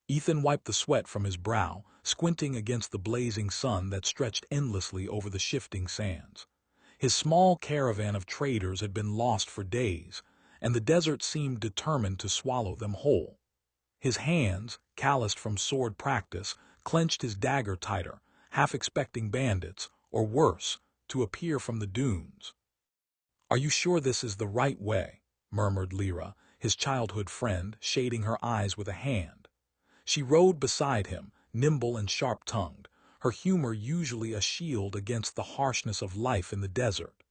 Ethan wiped the sweat from his brow, squinting against the blazing sun that stretched endlessly over the shifting sands. His small caravan of traders had been lost for days, and the desert seemed determined to swallow them whole. His hands, calloused from sword practice, clenched his dagger tighter, half expecting bandits, or worse, to appear from the dunes. "Are you sure this is the right way?" murmured Lira, his childhood friend, shading her eyes with a hand. She rode beside him, nimble and sharp-tongued, her humor usually a shield against the harshness of life in the desert.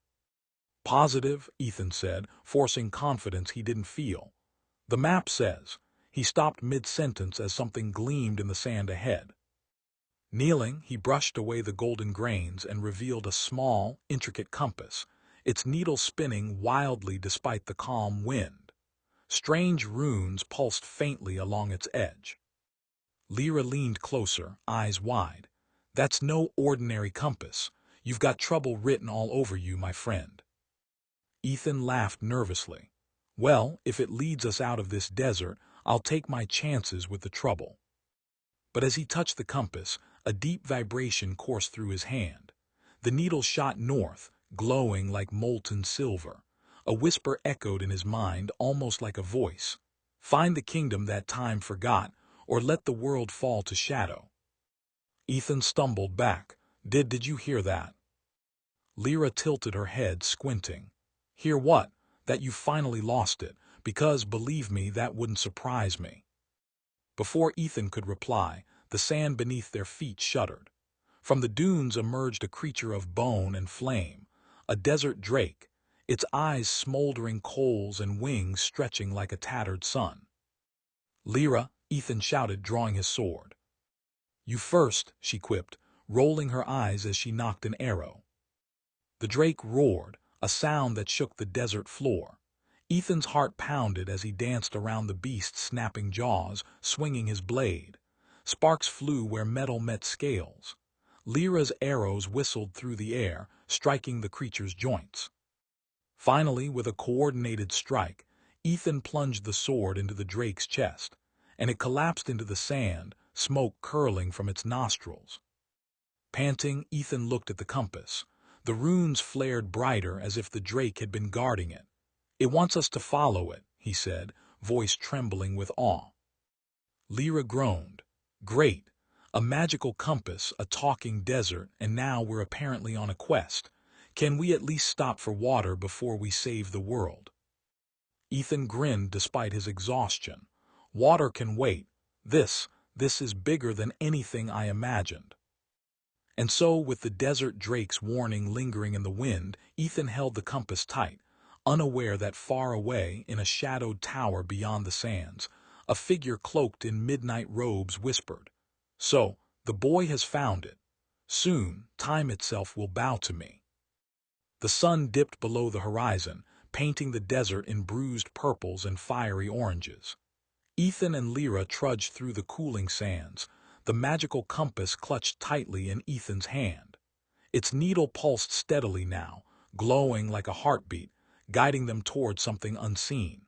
"Positive," Ethan said, forcing confidence he didn't feel. "The map says." He stopped mid-sentence as something gleamed in the sand ahead. Kneeling, he brushed away the golden grains and revealed a small, intricate compass, its needle spinning wildly despite the calm wind. Strange runes pulsed faintly along its edge. Lira leaned closer, eyes wide. "That's no ordinary compass. You've got trouble written all over you, my friend." Ethan laughed nervously. "Well, if it leads us out of this desert, I'll take my chances with the trouble." But as he touched the compass, a deep vibration coursed through his hand. The needle shot north, glowing like molten silver. A whisper echoed in his mind, almost like a voice. "Find the kingdom that time forgot, or let the world fall to shadow." Ethan stumbled back. Did you hear that?" Lira tilted her head, squinting. "Hear what? That you finally lost it, because, believe me, that wouldn't surprise me." Before Ethan could reply, the sand beneath their feet shuddered. From the dunes emerged a creature of bone and flame, a desert drake, its eyes smoldering coals and wings stretching like a tattered sun. "Lira," Ethan shouted, drawing his sword. "You first," she quipped, rolling her eyes as she nocked an arrow. The drake roared, a sound that shook the desert floor. Ethan's heart pounded as he danced around the beast's snapping jaws, swinging his blade. Sparks flew where metal met scales. Lira's arrows whistled through the air, striking the creature's joints. Finally, with a coordinated strike, Ethan plunged the sword into the drake's chest, and it collapsed into the sand, smoke curling from its nostrils. Panting, Ethan looked at the compass. The runes flared brighter as if the drake had been guarding it. "It wants us to follow it," he said, voice trembling with awe. Lira groaned. "Great! A magical compass, a talking desert, and now we're apparently on a quest. Can we at least stop for water before we save the world?" Ethan grinned despite his exhaustion. "Water can wait. This is bigger than anything I imagined." And so, with the desert drake's warning lingering in the wind, Ethan held the compass tight, unaware that far away, in a shadowed tower beyond the sands, a figure cloaked in midnight robes whispered, "So, the boy has found it. Soon, time itself will bow to me." The sun dipped below the horizon, painting the desert in bruised purples and fiery oranges. Ethan and Lira trudged through the cooling sands, the magical compass clutched tightly in Ethan's hand. Its needle pulsed steadily now, glowing like a heartbeat, guiding them toward something unseen.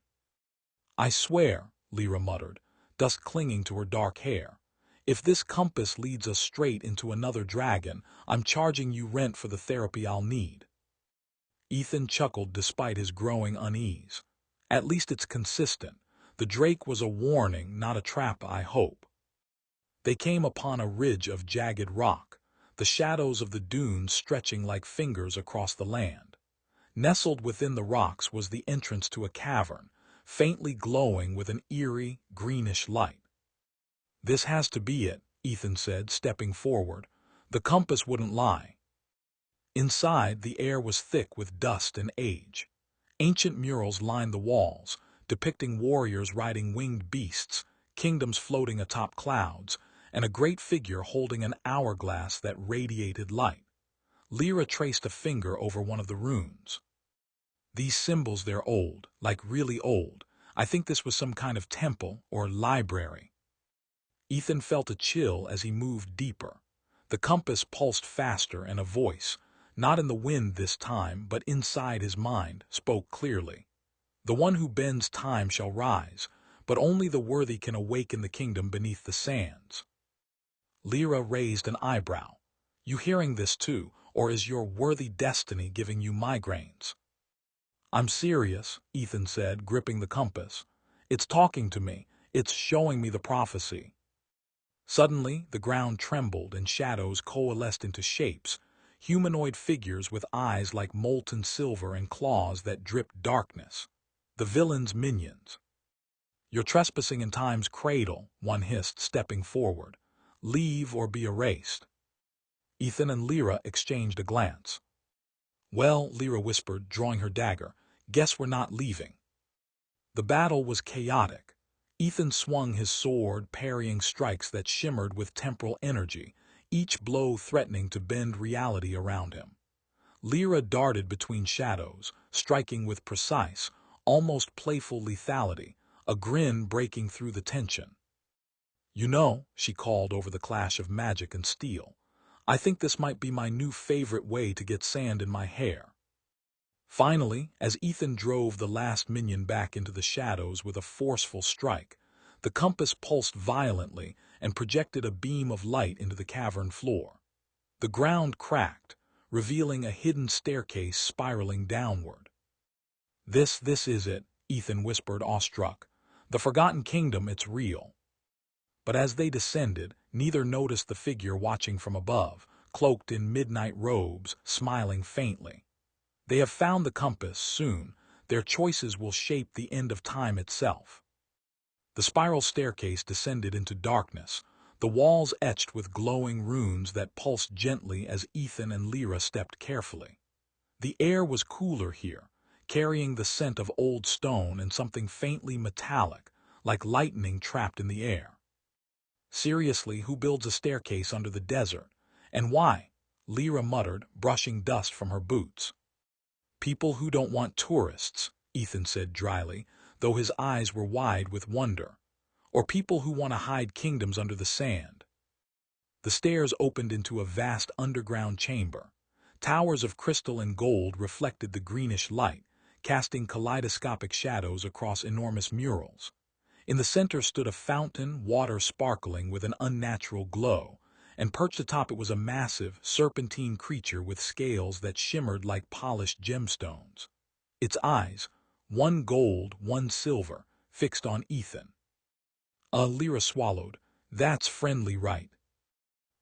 "I swear," Lira muttered, dust clinging to her dark hair, "if this compass leads us straight into another dragon, I'm charging you rent for the therapy I'll need." Ethan chuckled despite his growing unease. "At least it's consistent. The drake was a warning, not a trap, I hope." They came upon a ridge of jagged rock, the shadows of the dunes stretching like fingers across the land. Nestled within the rocks was the entrance to a cavern, faintly glowing with an eerie, greenish light. "This has to be it," Ethan said, stepping forward. "The compass wouldn't lie." Inside, the air was thick with dust and age. Ancient murals lined the walls, depicting warriors riding winged beasts, kingdoms floating atop clouds, and a great figure holding an hourglass that radiated light. Lira traced a finger over one of the runes. "These symbols, they're old, like really old. I think this was some kind of temple or library." Ethan felt a chill as he moved deeper. The compass pulsed faster, and a voice, not in the wind this time, but inside his mind, spoke clearly. "The one who bends time shall rise, but only the worthy can awaken the kingdom beneath the sands. Lira raised an eyebrow. You hearing this too, or is your worthy destiny giving you migraines? I'm serious, Ethan said, gripping the compass. It's talking to me. It's showing me the prophecy. Suddenly, the ground trembled and shadows coalesced into shapes, humanoid figures with eyes like molten silver and claws that dripped darkness. The villain's minions. You're trespassing in time's cradle, one hissed, stepping forward. Leave or be erased. Ethan and Lira exchanged a glance. Well, Lira whispered, drawing her dagger, guess we're not leaving. The battle was chaotic. Ethan swung his sword, parrying strikes that shimmered with temporal energy, each blow threatening to bend reality around him. Lira darted between shadows, striking with precise, almost playful lethality, a grin breaking through the tension. You know, she called over the clash of magic and steel, I think this might be my new favorite way to get sand in my hair. Finally, as Ethan drove the last minion back into the shadows with a forceful strike, the compass pulsed violently and projected a beam of light into the cavern floor. The ground cracked, revealing a hidden staircase spiraling downward. This is it, Ethan whispered, awestruck. The Forgotten Kingdom, it's real. But as they descended, neither noticed the figure watching from above, cloaked in midnight robes, smiling faintly. They have found the compass. Soon, their choices will shape the end of time itself. The spiral staircase descended into darkness, the walls etched with glowing runes that pulsed gently as Ethan and Lira stepped carefully. The air was cooler here, carrying the scent of old stone and something faintly metallic, like lightning trapped in the air. Seriously, who builds a staircase under the desert? And why? Lira muttered, brushing dust from her boots. People who don't want tourists, Ethan said dryly, though his eyes were wide with wonder. Or people who want to hide kingdoms under the sand. The stairs opened into a vast underground chamber. Towers of crystal and gold reflected the greenish light, casting kaleidoscopic shadows across enormous murals. In the center stood a fountain, water sparkling with an unnatural glow, and perched atop it was a massive, serpentine creature with scales that shimmered like polished gemstones. Its eyes, one gold, one silver, fixed on Ethan. Lira swallowed. That's friendly, right?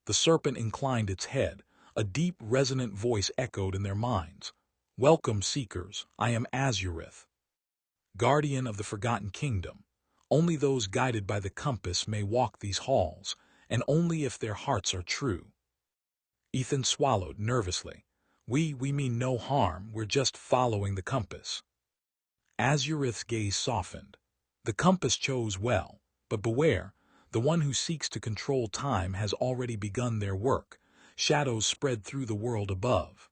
The serpent inclined its head. A deep, resonant voice echoed in their minds. Welcome, seekers. I am Azurith, guardian of the Forgotten Kingdom. Only those guided by the compass may walk these halls, and only if their hearts are true. Ethan swallowed nervously. We mean no harm, we're just following the compass. Azurith's gaze softened. The compass chose well, but beware, the one who seeks to control time has already begun their work. Shadows spread through the world above.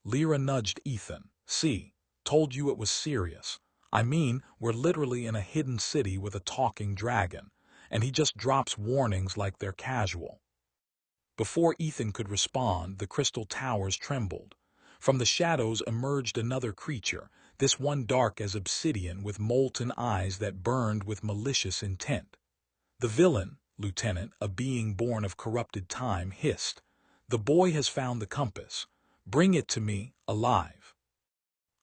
Lira nudged Ethan. See, told you it was serious. I mean, we're literally in a hidden city with a talking dragon, and he just drops warnings like they're casual. Before Ethan could respond, the crystal towers trembled. From the shadows emerged another creature, this one dark as obsidian with molten eyes that burned with malicious intent. The villain, Lieutenant, a being born of corrupted time, hissed. The boy has found the compass. Bring it to me, alive.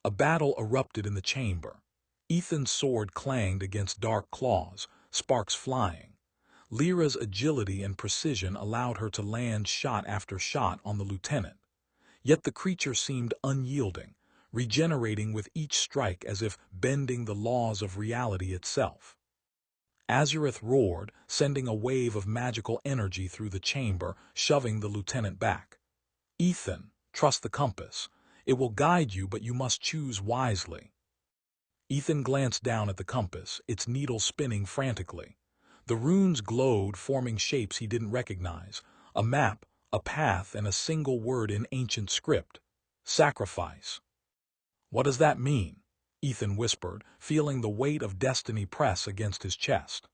A battle erupted in the chamber. Ethan's sword clanged against dark claws, sparks flying. Lira's agility and precision allowed her to land shot after shot on the lieutenant. Yet the creature seemed unyielding, regenerating with each strike as if bending the laws of reality itself. Azurith roared, sending a wave of magical energy through the chamber, shoving the lieutenant back. Ethan, trust the compass. It will guide you, but you must choose wisely. Ethan glanced down at the compass, its needle spinning frantically. The runes glowed, forming shapes he didn't recognize. A map, a path, and a single word in ancient script. Sacrifice. What does that mean? Ethan whispered, feeling the weight of destiny press against his chest.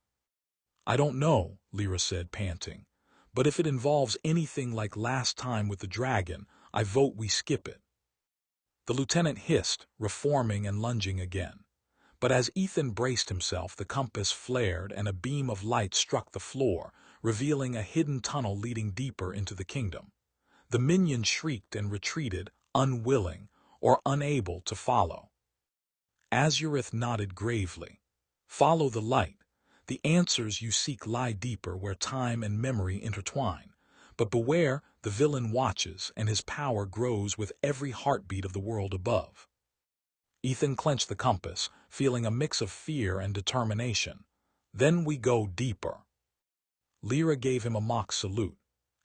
I don't know, Lira said, panting. But if it involves anything like last time with the dragon, I vote we skip it. The lieutenant hissed, reforming and lunging again. But as Ethan braced himself, the compass flared and a beam of light struck the floor, revealing a hidden tunnel leading deeper into the kingdom. The minion shrieked and retreated, unwilling or unable to follow. Azurith nodded gravely. Follow the light. The answers you seek lie deeper where time and memory intertwine. But beware, the villain watches, and his power grows with every heartbeat of the world above. Ethan clenched the compass, feeling a mix of fear and determination. Then we go deeper. Lira gave him a mock salute.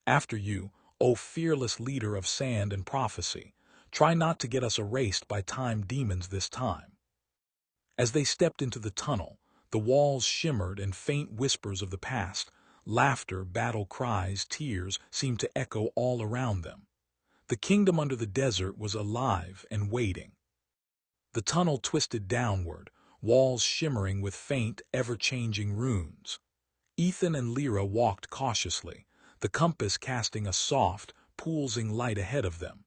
After you, O fearless leader of sand and prophecy. Try not to get us erased by time demons this time. As they stepped into the tunnel, the walls shimmered and faint whispers of the past, laughter, battle cries, tears seemed to echo all around them. The kingdom under the desert was alive and waiting. The tunnel twisted downward, walls shimmering with faint, ever-changing runes. Ethan and Lira walked cautiously, the compass casting a soft, pulsing light ahead of them.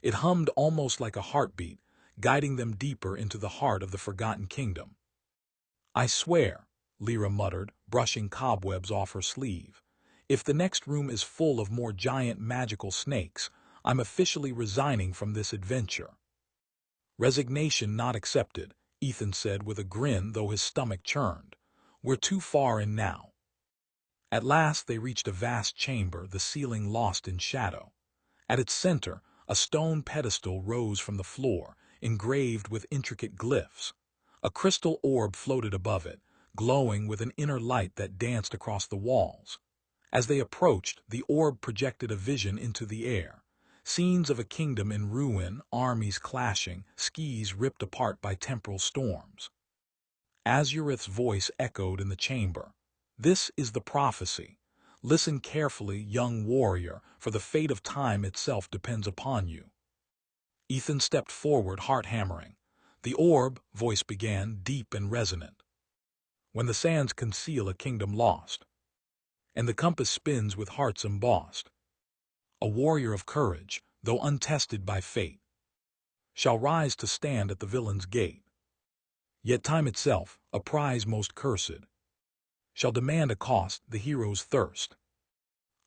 It hummed almost like a heartbeat, guiding them deeper into the heart of the forgotten kingdom. I swear, Lira muttered, brushing cobwebs off her sleeve. If the next room is full of more giant magical snakes, I'm officially resigning from this adventure. Resignation not accepted, Ethan said with a grin, though his stomach churned. We're too far in now. At last they reached a vast chamber, the ceiling lost in shadow. At its center, a stone pedestal rose from the floor, engraved with intricate glyphs. A crystal orb floated above it, glowing with an inner light that danced across the walls. As they approached, the orb projected a vision into the air. Scenes of a kingdom in ruin, armies clashing, skies ripped apart by temporal storms. Azurith's voice echoed in the chamber. This is the prophecy. Listen carefully, young warrior, for the fate of time itself depends upon you. Ethan stepped forward, heart hammering. The orb, voice began, deep and resonant. When the sands conceal a kingdom lost, and the compass spins with hearts embossed, a warrior of courage, though untested by fate, shall rise to stand at the villain's gate. Yet time itself, a prize most cursed, shall demand a cost, the hero's thirst.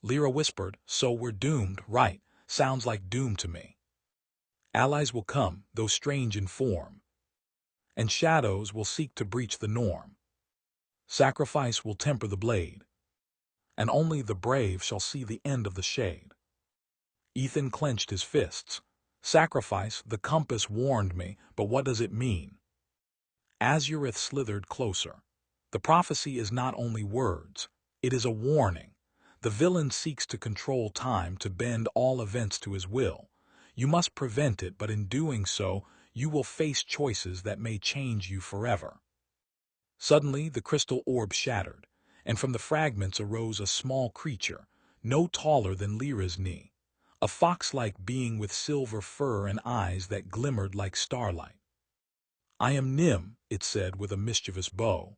Lira whispered, so we're doomed, right? Sounds like doom to me. Allies will come, though strange in form, and shadows will seek to breach the norm. Sacrifice will temper the blade, and only the brave shall see the end of the shade. Ethan clenched his fists. Sacrifice, the compass warned me, but what does it mean? Azurith slithered closer. The prophecy is not only words, it is a warning. The villain seeks to control time, to bend all events to his will. You must prevent it, but in doing so, you will face choices that may change you forever. Suddenly, the crystal orb shattered, and from the fragments arose a small creature, no taller than Lira's knee. A fox-like being with silver fur and eyes that glimmered like starlight. I am Nim, it said with a mischievous bow,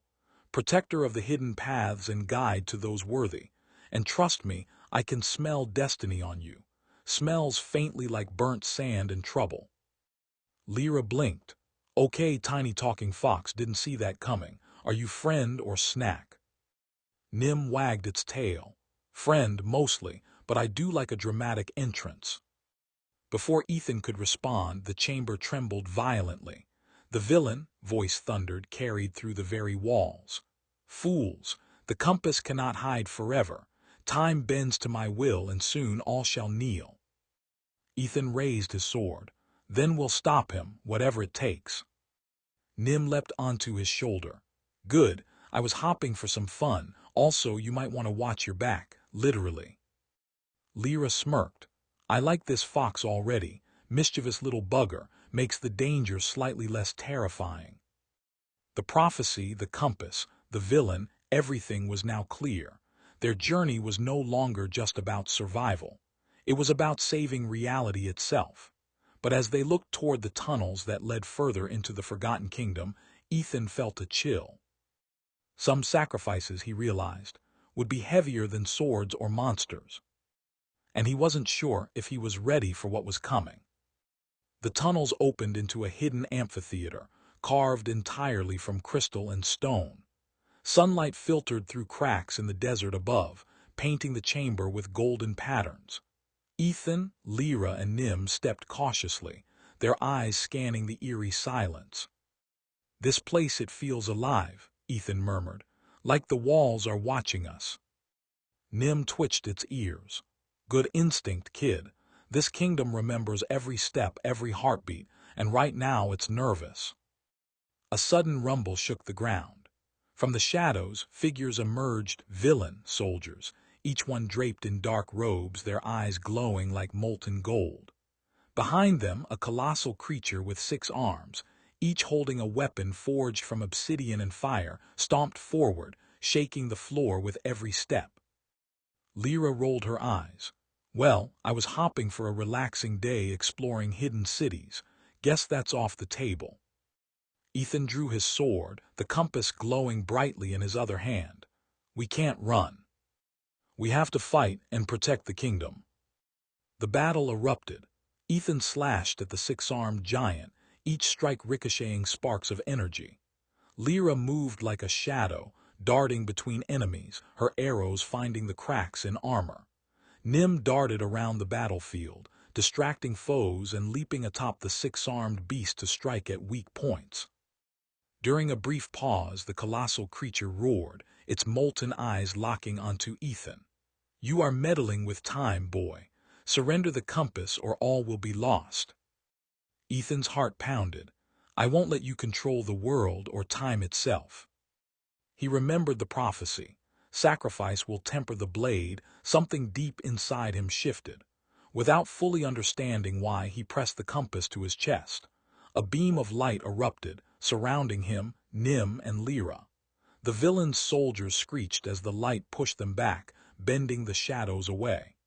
protector of the hidden paths and guide to those worthy. And trust me, I can smell destiny on you. Smells faintly like burnt sand and trouble. Lira blinked. Okay, tiny talking fox, didn't see that coming. Are you friend or snack? Nim wagged its tail. Friend, mostly, but I do like a dramatic entrance. Before Ethan could respond, the chamber trembled violently. The villain, voice thundered, carried through the very walls. Fools, the compass cannot hide forever. Time bends to my will, and soon all shall kneel. Ethan raised his sword. Then we'll stop him, whatever it takes. Nim leapt onto his shoulder. Good, I was hopping for some fun. Also, you might want to watch your back, literally. Lira smirked. I like this fox already. Mischievous little bugger, makes the danger slightly less terrifying. The prophecy, the compass, the villain, everything was now clear. Their journey was no longer just about survival. It was about saving reality itself. But as they looked toward the tunnels that led further into the Forgotten Kingdom, Ethan felt a chill. Some sacrifices, he realized, would be heavier than swords or monsters. And he wasn't sure if he was ready for what was coming. The tunnels opened into a hidden amphitheater, carved entirely from crystal and stone. Sunlight filtered through cracks in the desert above, painting the chamber with golden patterns. Ethan, Lira, and Nim stepped cautiously, their eyes scanning the eerie silence. "This place, it feels alive," Ethan murmured, "like the walls are watching us." Nim twitched its ears. "Good instinct, kid. This kingdom remembers every step, every heartbeat, and right now it's nervous." A sudden rumble shook the ground. From the shadows, figures emerged, villain soldiers, each one draped in dark robes, their eyes glowing like molten gold. Behind them, a colossal creature with 6 arms, each holding a weapon forged from obsidian and fire, stomped forward, shaking the floor with every step. Lira rolled her eyes. "Well, I was hopping for a relaxing day exploring hidden cities. Guess that's off the table." Ethan drew his sword, the compass glowing brightly in his other hand. "We can't run. We have to fight and protect the kingdom." The battle erupted. Ethan slashed at the 6-armed giant, each strike ricocheting sparks of energy. Lira moved like a shadow, darting between enemies, her arrows finding the cracks in armor. Nim darted around the battlefield, distracting foes and leaping atop the 6-armed beast to strike at weak points. During a brief pause, the colossal creature roared, its molten eyes locking onto Ethan. "You are meddling with time, boy. Surrender the compass or all will be lost." Ethan's heart pounded. "I won't let you control the world or time itself." He remembered the prophecy. Sacrifice will temper the blade. Something deep inside him shifted. Without fully understanding why, he pressed the compass to his chest. A beam of light erupted, surrounding him, Nim, and Lira. The villain's soldiers screeched as the light pushed them back, bending the shadows away.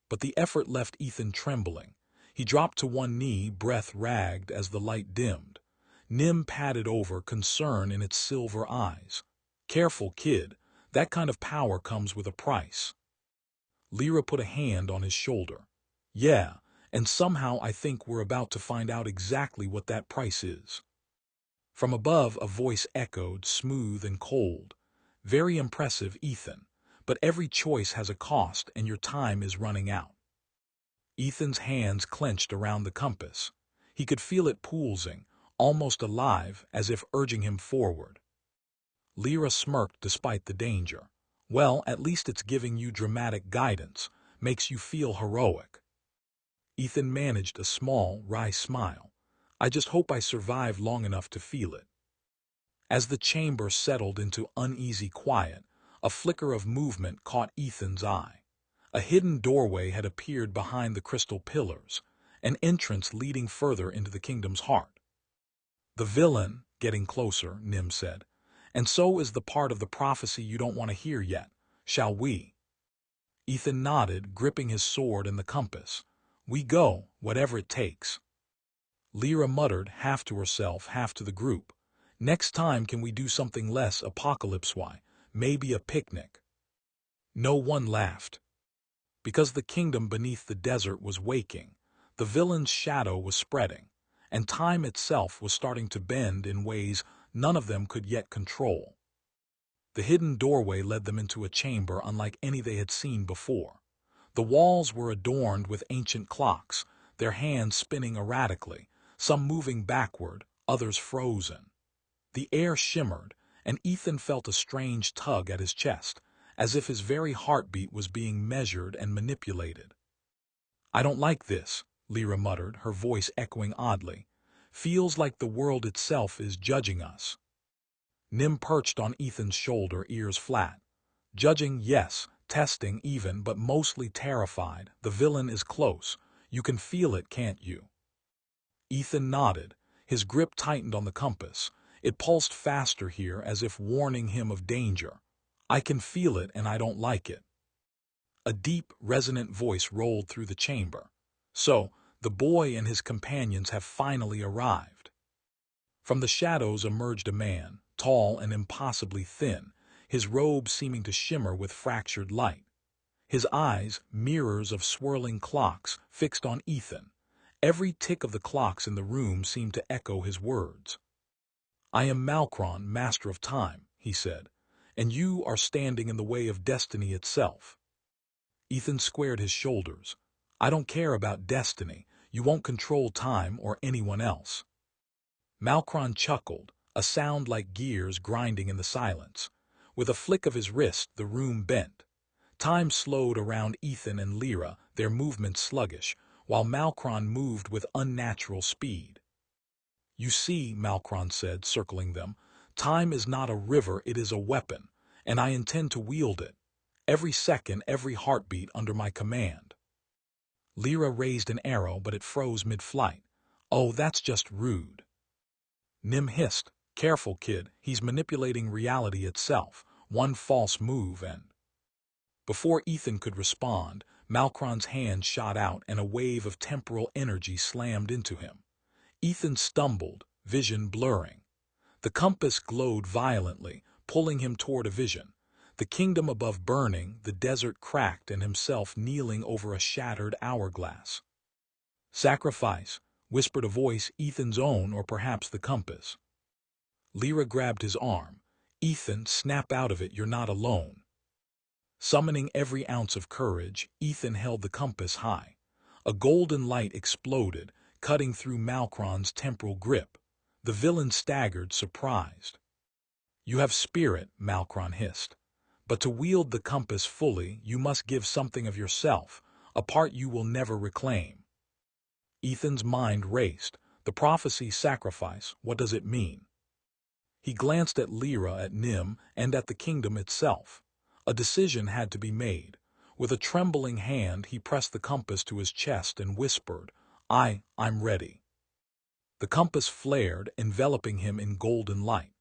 But the effort left Ethan trembling. He dropped to one knee, breath ragged as the light dimmed. Nim padded over, concern in its silver eyes. "Careful, kid. That kind of power comes with a price." Lira put a hand on his shoulder. "Yeah, and somehow I think we're about to find out exactly what that price is." From above, a voice echoed, smooth and cold. "Very impressive, Ethan. But every choice has a cost, and your time is running out." Ethan's hands clenched around the compass. He could feel it pulsing, almost alive, as if urging him forward. Lira smirked despite the danger. "Well, at least it's giving you dramatic guidance, makes you feel heroic." Ethan managed a small, wry smile. "I just hope I survive long enough to feel it." As the chamber settled into uneasy quiet, a flicker of movement caught Ethan's eye. A hidden doorway had appeared behind the crystal pillars, an entrance leading further into the kingdom's heart. "The villain, getting closer," Nim said. "And so is the part of the prophecy you don't want to hear yet. Shall we?" Ethan nodded, gripping his sword and the compass. "We go, whatever it takes." Lira muttered, half to herself, half to the group. "Next time can we do something less apocalypse-wise? Maybe a picnic?" No one laughed. Because the kingdom beneath the desert was waking, the villain's shadow was spreading, and time itself was starting to bend in ways none of them could yet control. The hidden doorway led them into a chamber unlike any they had seen before. The walls were adorned with ancient clocks, their hands spinning erratically, some moving backward, others frozen. The air shimmered, and Ethan felt a strange tug at his chest, as if his very heartbeat was being measured and manipulated. "I don't like this," Lira muttered, her voice echoing oddly. "Feels like the world itself is judging us." Nim perched on Ethan's shoulder, ears flat. "Judging, yes, testing even, but mostly terrified. The villain is close. You can feel it, can't you?" Ethan nodded. His grip tightened on the compass. It pulsed faster here, as if warning him of danger. "I can feel it, and I don't like it." A deep, resonant voice rolled through the chamber. "So, the boy and his companions have finally arrived." From the shadows emerged a man, tall and impossibly thin, his robe seeming to shimmer with fractured light. His eyes, mirrors of swirling clocks, fixed on Ethan. Every tick of the clocks in the room seemed to echo his words. I am Malkron, master of time, he said, and you are standing in the way of destiny itself. Ethan squared his shoulders. I don't care about destiny. You won't control time or anyone else. Malkron chuckled, a sound like gears grinding in the silence. With a flick of his wrist, the room bent. Time slowed around Ethan and Lira, their movements sluggish, while Malkron moved with unnatural speed. You see, Malkron said, circling them, time is not a river, it is a weapon, and I intend to wield it. Every second, every heartbeat under my command. Lira raised an arrow, but it froze mid-flight. Oh, that's just rude. Nim hissed, careful, kid, he's manipulating reality itself. One false move and... Before Ethan could respond, Malkron's hand shot out and a wave of temporal energy slammed into him. Ethan stumbled, vision blurring. The compass glowed violently, pulling him toward a vision. The kingdom above burning, the desert cracked, and himself kneeling over a shattered hourglass. Sacrifice, whispered a voice, Ethan's own or perhaps the compass. Lira grabbed his arm. Ethan, snap out of it, you're not alone. Summoning every ounce of courage, Ethan held the compass high. A golden light exploded, cutting through Malkron's temporal grip. The villain staggered, surprised. You have spirit, Malkron hissed. But to wield the compass fully, you must give something of yourself, a part you will never reclaim. Ethan's mind raced. The prophecy sacrifice, what does it mean? He glanced at Lira, at Nim, and at the kingdom itself. A decision had to be made. With a trembling hand, he pressed the compass to his chest and whispered, I'm ready. The compass flared, enveloping him in golden light.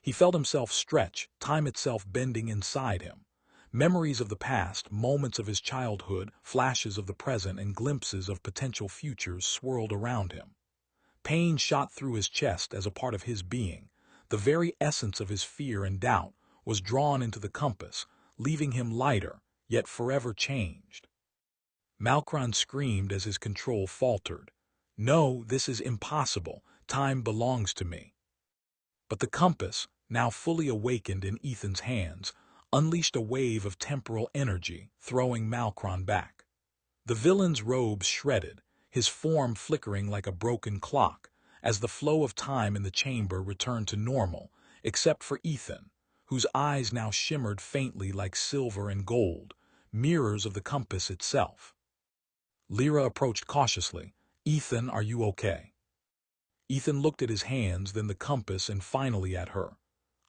He felt himself stretch, time itself bending inside him. Memories of the past, moments of his childhood, flashes of the present, and glimpses of potential futures swirled around him. Pain shot through his chest as a part of his being. The very essence of his fear and doubt was drawn into the compass, leaving him lighter, yet forever changed. Malkron screamed as his control faltered. No, this is impossible. Time belongs to me. But the compass, now fully awakened in Ethan's hands, unleashed a wave of temporal energy, throwing Malkron back. The villain's robes shredded, his form flickering like a broken clock, as the flow of time in the chamber returned to normal, except for Ethan, whose eyes now shimmered faintly like silver and gold, mirrors of the compass itself. Lira approached cautiously. Ethan, are you okay? Ethan looked at his hands, then the compass, and finally at her.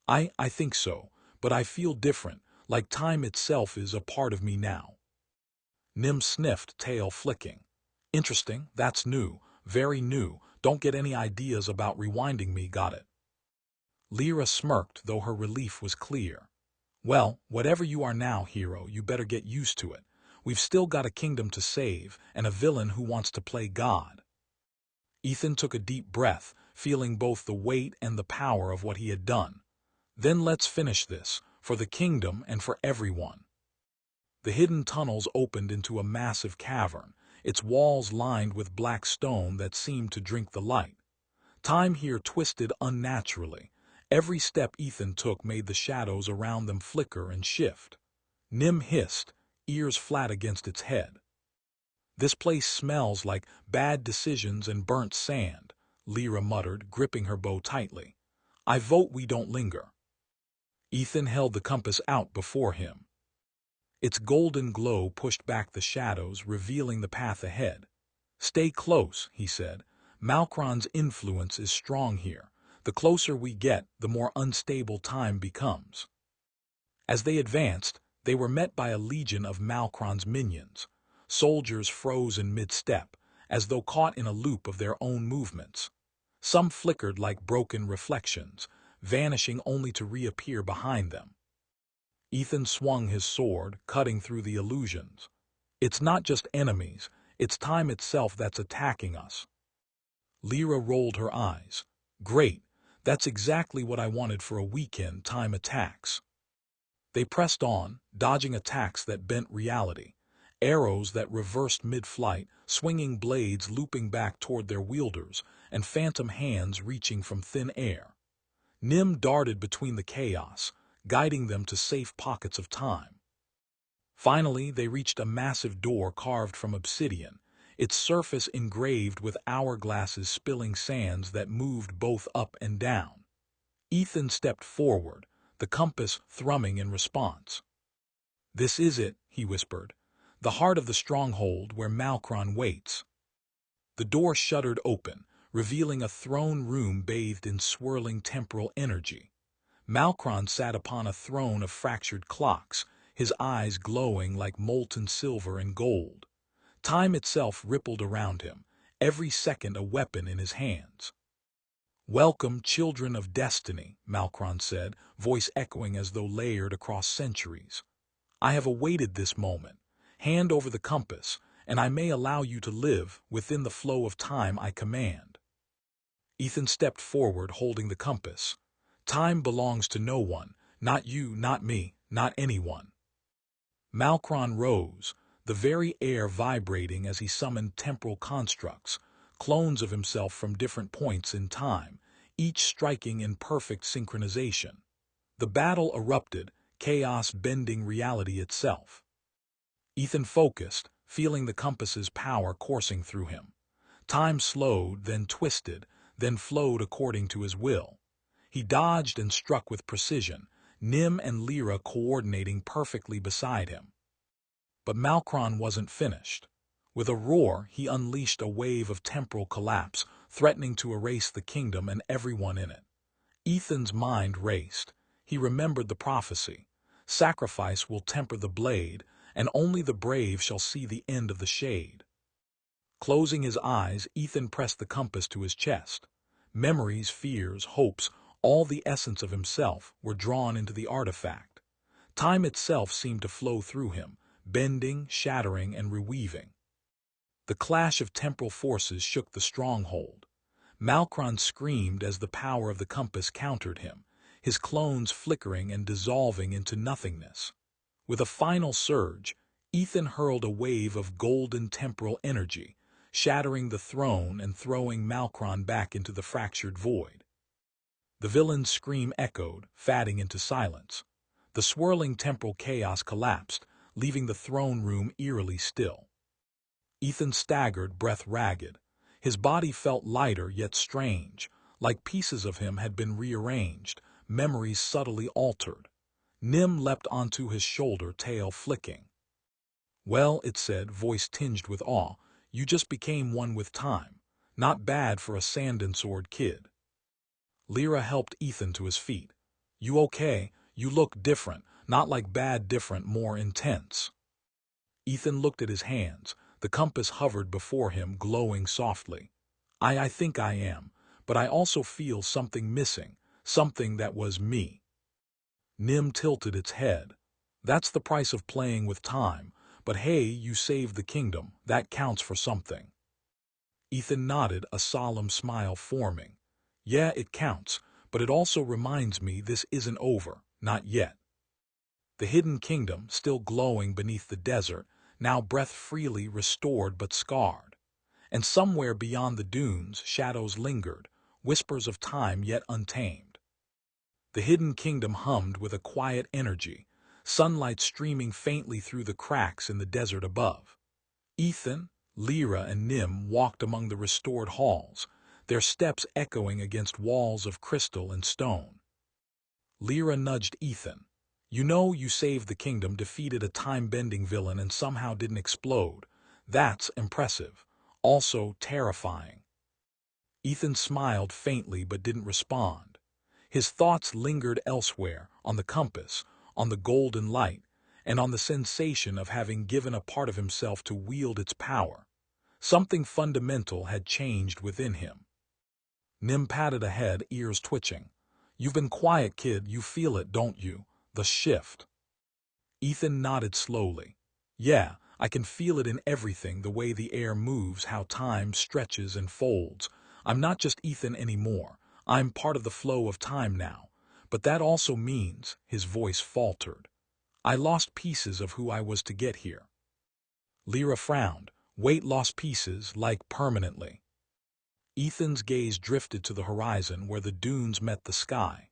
I think so, but I feel different, like time itself is a part of me now. Nim sniffed, tail flicking. Interesting, that's new, very new. Don't get any ideas about rewinding me, got it? Lira smirked, though her relief was clear. Well, whatever you are now, hero, you better get used to it. We've still got a kingdom to save, and a villain who wants to play God. Ethan took a deep breath, feeling both the weight and the power of what he had done. Then let's finish this, for the kingdom and for everyone. The hidden tunnels opened into a massive cavern, its walls lined with black stone that seemed to drink the light. Time here twisted unnaturally. Every step Ethan took made the shadows around them flicker and shift. Nim hissed, ears flat against its head. This place smells like bad decisions and burnt sand, Lira muttered, gripping her bow tightly. I vote we don't linger. Ethan held the compass out before him. Its golden glow pushed back the shadows, revealing the path ahead. Stay close, he said. Malkron's influence is strong here. The closer we get, the more unstable time becomes. As they advanced, they were met by a legion of Malkron's minions. Soldiers froze in mid-step, as though caught in a loop of their own movements. Some flickered like broken reflections, vanishing only to reappear behind them. Ethan swung his sword, cutting through the illusions. It's not just enemies, it's time itself that's attacking us. Lira rolled her eyes. Great, that's exactly what I wanted for a weekend, time attacks. They pressed on, dodging attacks that bent reality. Arrows that reversed mid-flight, swinging blades looping back toward their wielders, and phantom hands reaching from thin air. Nim darted between the chaos, guiding them to safe pockets of time. Finally, they reached a massive door carved from obsidian, its surface engraved with hourglasses spilling sands that moved both up and down. Ethan stepped forward, the compass thrumming in response. "This is it," he whispered, "the heart of the stronghold where Malkron waits." The door shuddered open, revealing a throne room bathed in swirling temporal energy. Malkron sat upon a throne of fractured clocks, his eyes glowing like molten silver and gold. Time itself rippled around him, every second a weapon in his hands. "Welcome, children of destiny," Malkron said, voice echoing as though layered across centuries. "I have awaited this moment. Hand over the compass, and I may allow you to live within the flow of time I command." Ethan stepped forward, holding the compass. "Time belongs to no one, not you, not me, not anyone." Malkron rose, the very air vibrating as he summoned temporal constructs, clones of himself from different points in time, each striking in perfect synchronization. The battle erupted, chaos bending reality itself. Ethan focused, feeling the compass's power coursing through him. Time slowed, then twisted, then flowed according to his will. He dodged and struck with precision, Nim and Lira coordinating perfectly beside him. But Malkron wasn't finished. With a roar, he unleashed a wave of temporal collapse, threatening to erase the kingdom and everyone in it. Ethan's mind raced. He remembered the prophecy. Sacrifice will temper the blade, and only the brave shall see the end of the shade. Closing his eyes, Ethan pressed the compass to his chest. Memories, fears, hopes, all the essence of himself were drawn into the artifact. Time itself seemed to flow through him, bending, shattering, and reweaving. The clash of temporal forces shook the stronghold. Malkron screamed as the power of the compass countered him, his clones flickering and dissolving into nothingness. With a final surge, Ethan hurled a wave of golden temporal energy, shattering the throne and throwing Malkron back into the fractured void. The villain's scream echoed, fading into silence. The swirling temporal chaos collapsed, leaving the throne room eerily still. Ethan staggered, breath ragged. His body felt lighter yet strange, like pieces of him had been rearranged, memories subtly altered. Nim leapt onto his shoulder, tail flicking. "Well," it said, voice tinged with awe, "you just became one with time. Not bad for a sand and sword kid." Lira helped Ethan to his feet. "You okay? You look different, not like bad different, more intense." Ethan looked at his hands. The compass hovered before him, glowing softly. I think I am, but I also feel something missing, something that was me." Nim tilted its head. "That's the price of playing with time, but hey, you saved the kingdom, that counts for something." Ethan nodded, a solemn smile forming. "Yeah, it counts, but it also reminds me this isn't over, not yet." The hidden kingdom, still glowing beneath the desert, now breathed freely, restored but scarred. And somewhere beyond the dunes, shadows lingered, whispers of time yet untamed. The hidden kingdom hummed with a quiet energy, sunlight streaming faintly through the cracks in the desert above. Ethan, Lira, and Nim walked among the restored halls, their steps echoing against walls of crystal and stone. Lira nudged Ethan. "You know, you saved the kingdom, defeated a time-bending villain, and somehow didn't explode. That's impressive. Also terrifying." Ethan smiled faintly but didn't respond. His thoughts lingered elsewhere, on the compass, on the golden light, and on the sensation of having given a part of himself to wield its power. Something fundamental had changed within him. Nim patted ahead, ears twitching. "You've been quiet, kid. You feel it, don't you? The shift." Ethan nodded slowly. "Yeah, I can feel it in everything, the way the air moves, how time stretches and folds. I'm not just Ethan anymore. I'm part of the flow of time now. But that also means," his voice faltered, "I lost pieces of who I was to get here." Lira frowned. "Wait, lost pieces, like permanently?" Ethan's gaze drifted to the horizon where the dunes met the sky.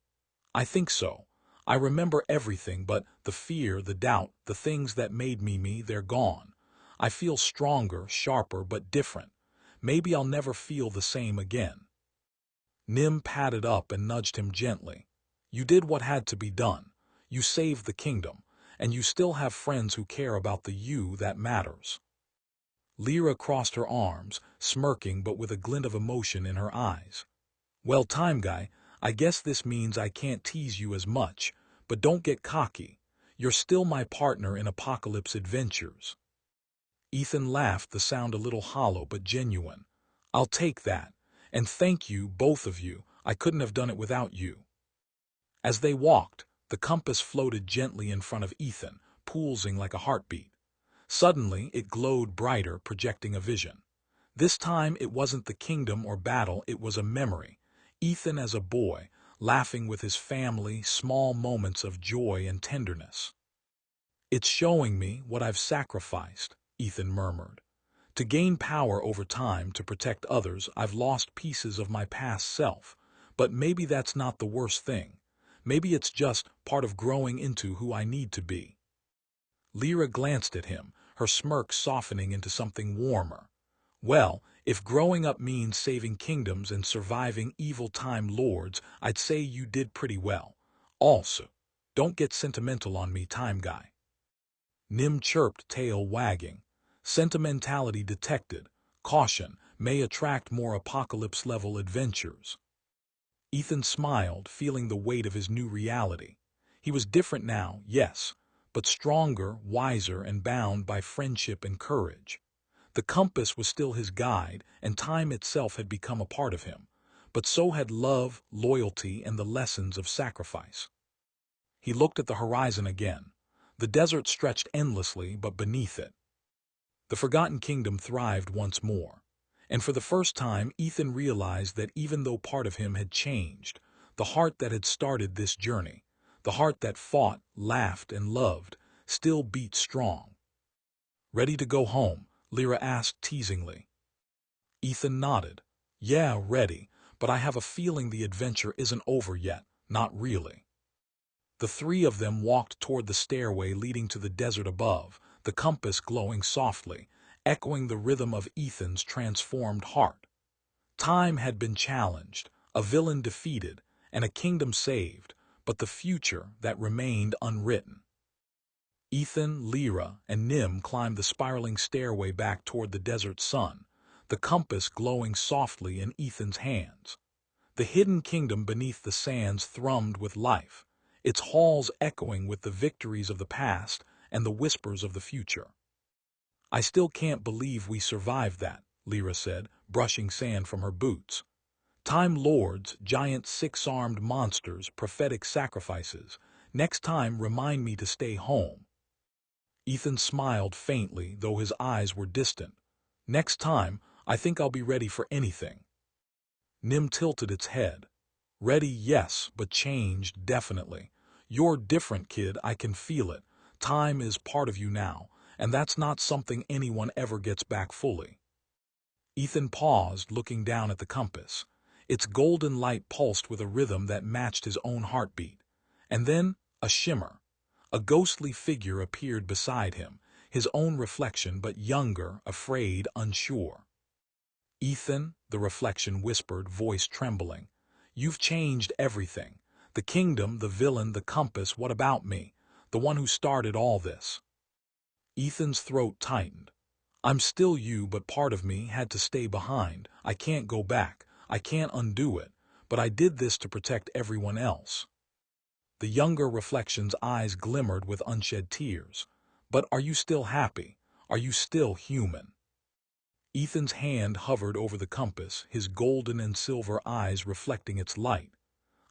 I think so. I remember everything, but the fear, the doubt, the things that made me me, they're gone. I feel stronger, sharper, but different. Maybe I'll never feel the same again. Nim patted up and nudged him gently. You did what had to be done. You saved the kingdom, and you still have friends who care about the you that matters. Lira crossed her arms, smirking but with a glint of emotion in her eyes. Well, time guy, I guess this means I can't tease you as much, but don't get cocky. You're still my partner in apocalypse adventures. Ethan laughed, the sound a little hollow but genuine. I'll take that. And thank you, both of you. I couldn't have done it without you. As they walked, the compass floated gently in front of Ethan, pulsing like a heartbeat. Suddenly, it glowed brighter, projecting a vision. This time, it wasn't the kingdom or battle, it was a memory. Ethan as a boy, laughing with his family, small moments of joy and tenderness. It's showing me what I've sacrificed, Ethan murmured. To gain power over time, to protect others, I've lost pieces of my past self. But maybe that's not the worst thing. Maybe it's just part of growing into who I need to be. Lira glanced at him, her smirk softening into something warmer. Well, if growing up means saving kingdoms and surviving evil time lords, I'd say you did pretty well. Also, don't get sentimental on me, time guy. Nim chirped, tail wagging. Sentimentality detected. Caution, may attract more apocalypse-level adventures. Ethan smiled, feeling the weight of his new reality. He was different now, yes, but stronger, wiser, and bound by friendship and courage. The compass was still his guide, and time itself had become a part of him, but so had love, loyalty, and the lessons of sacrifice. He looked at the horizon again. The desert stretched endlessly, but beneath it, the Forgotten Kingdom thrived once more. And for the first time, Ethan realized that even though part of him had changed, the heart that had started this journey, the heart that fought, laughed, and loved, still beat strong. Ready to go home? Lira asked teasingly. Ethan nodded. Yeah, ready, but I have a feeling the adventure isn't over yet, not really. The three of them walked toward the stairway leading to the desert above, the compass glowing softly, echoing the rhythm of Ethan's transformed heart. Time had been challenged, a villain defeated, and a kingdom saved, but the future that remained unwritten. Ethan, Lira, and Nim climbed the spiraling stairway back toward the desert sun, the compass glowing softly in Ethan's hands. The hidden kingdom beneath the sands thrummed with life, its halls echoing with the victories of the past and the whispers of the future. I still can't believe we survived that, Lira said, brushing sand from her boots. Time lords, giant six-armed monsters, prophetic sacrifices. Next time, remind me to stay home. Ethan smiled faintly, though his eyes were distant. Next time, I think I'll be ready for anything. Nim tilted its head. Ready, yes, but changed, definitely. You're different, kid, I can feel it. Time is part of you now, and that's not something anyone ever gets back fully. Ethan paused, looking down at the compass. Its golden light pulsed with a rhythm that matched his own heartbeat. And then, a shimmer. A ghostly figure appeared beside him, his own reflection but younger, afraid, unsure. Ethan, the reflection whispered, voice trembling. You've changed everything. The kingdom, the villain, the compass, what about me? The one who started all this. Ethan's throat tightened. I'm still you, but part of me had to stay behind. I can't go back. I can't undo it. But I did this to protect everyone else. The younger reflection's eyes glimmered with unshed tears. But are you still happy? Are you still human? Ethan's hand hovered over the compass, his golden and silver eyes reflecting its light.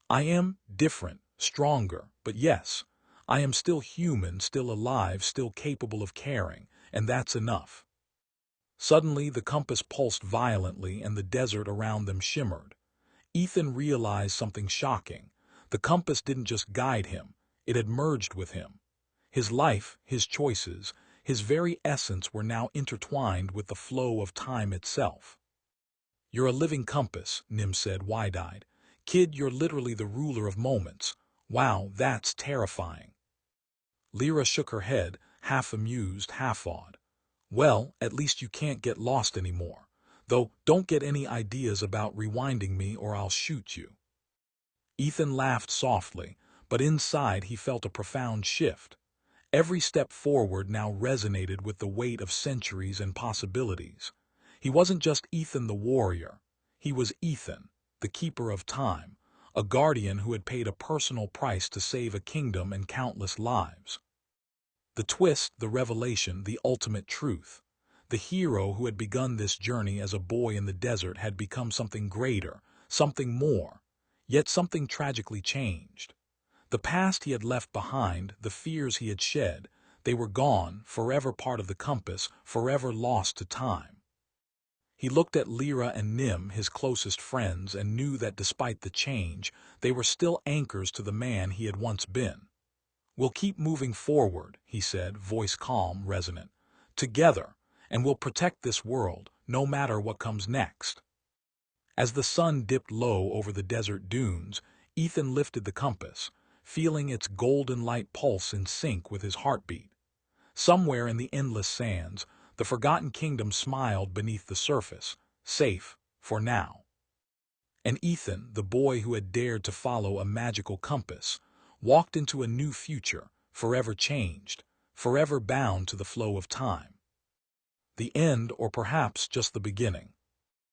I am different, stronger, but yes, I am still human, still alive, still capable of caring, and that's enough. Suddenly, the compass pulsed violently and the desert around them shimmered. Ethan realized something shocking. The compass didn't just guide him, it had merged with him. His life, his choices, his very essence were now intertwined with the flow of time itself. You're a living compass, Nim said, wide-eyed. Kid, you're literally the ruler of moments. Wow, that's terrifying. Lira shook her head, half amused, half awed. Well, at least you can't get lost anymore. Though, don't get any ideas about rewinding me or I'll shoot you. Ethan laughed softly, but inside he felt a profound shift. Every step forward now resonated with the weight of centuries and possibilities. He wasn't just Ethan the warrior. He was Ethan, the keeper of time, a guardian who had paid a personal price to save a kingdom and countless lives. The twist, the revelation, the ultimate truth. The hero who had begun this journey as a boy in the desert had become something greater, something more, yet something tragically changed. The past he had left behind, the fears he had shed, they were gone, forever part of the compass, forever lost to time. He looked at Lira and Nim, his closest friends, and knew that despite the change, they were still anchors to the man he had once been. "We'll keep moving forward," he said, voice calm, resonant. "Together, and we'll protect this world, no matter what comes next." As the sun dipped low over the desert dunes, Ethan lifted the compass, feeling its golden light pulse in sync with his heartbeat. Somewhere in the endless sands, the forgotten kingdom smiled beneath the surface, safe, for now. And Ethan, the boy who had dared to follow a magical compass, walked into a new future, forever changed, forever bound to the flow of time. The end, or perhaps just the beginning.